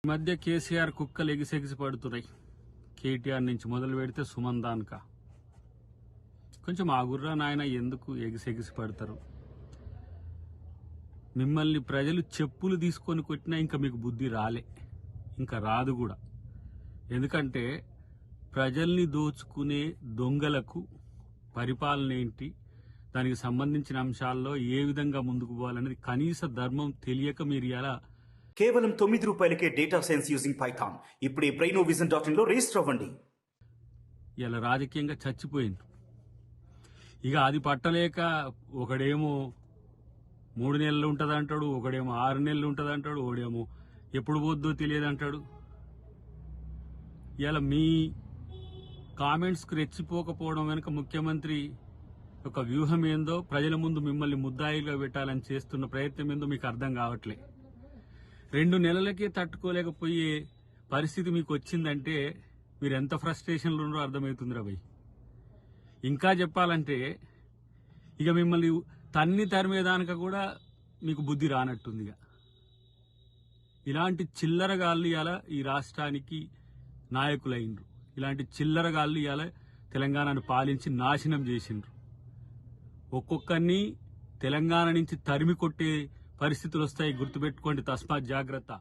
మధ్య కేసీఆర్ కుక్కలు ఎగిసెగిసి పడుతున్నాయి. కేటీఆర్ నుంచి మొదలు పెడితే సుమన్ దాన్కా. కొంచెం ఆగుర్రా నాయన, ఎందుకు ఎగిసెగిసి పడతారు? మిమ్మల్ని ప్రజలు చెప్పులు తీసుకొని కొట్టినా ఇంకా మీకు బుద్ధి రాలే, ఇంకా రాదు కూడా. ఎందుకంటే ప్రజల్ని దోచుకునే దొంగలకు పరిపాలన ఏంటి, దానికి సంబంధించిన అంశాల్లో ఏ విధంగా ముందుకు పోవాలనేది కనీస ధర్మం తెలియక మీరు ఇలా కేవలం ₹9 డేటా సైన్స్ యూజింగ్ పైథాన్. ఇప్పుడే brainovision.in లో రిజిస్టర్ అవ్వండి. ఇలా రాజకీయంగా చచ్చిపోయింది. ఇక అది పట్టలేక ఒకడేమో 3 నెలలు ఉంటుంది అంటాడు, ఒకడేమో 6 నెలలు ఉంటుంది అంటాడు, ఒకడేమో ఎప్పుడు పోద్దో తెలియదు అంటాడు. ఇలా మీ కామెంట్స్కి రెచ్చిపోకపోవడం వెనుక ముఖ్యమంత్రి ఒక వ్యూహం ఏందో, ప్రజల ముందు మిమ్మల్ని ముద్దాయిలుగా పెట్టాలని చేస్తున్న ప్రయత్నం ఏందో మీకు అర్థం కావట్లే. 2 నెలలకే తట్టుకోలేకపోయే పరిస్థితి మీకు వచ్చిందంటే మీరు ఎంత ఫ్రస్ట్రేషన్లో ఉన్నారో అర్థమవుతుందిరా భయ్. ఇంకా చెప్పాలంటే ఇక మిమ్మల్ని తరిమేదానిక కూడా మీకు బుద్ధి రానట్టుంది. ఇలాంటి చిల్లరగాళ్ళు ఇవాళ ఈ రాష్ట్రానికి నాయకులైనరు. ఇలాంటి చిల్లరగాళ్ళు ఇవాళ తెలంగాణను పాలించి నాశనం చేసిండ్రు. ఒక్కొక్కరిని తెలంగాణ నుంచి తరిమి కొట్టే పరిస్థితులు వస్తాయి, గుర్తుపెట్టుకోండి. తస్మాత్ జాగ్రత్త.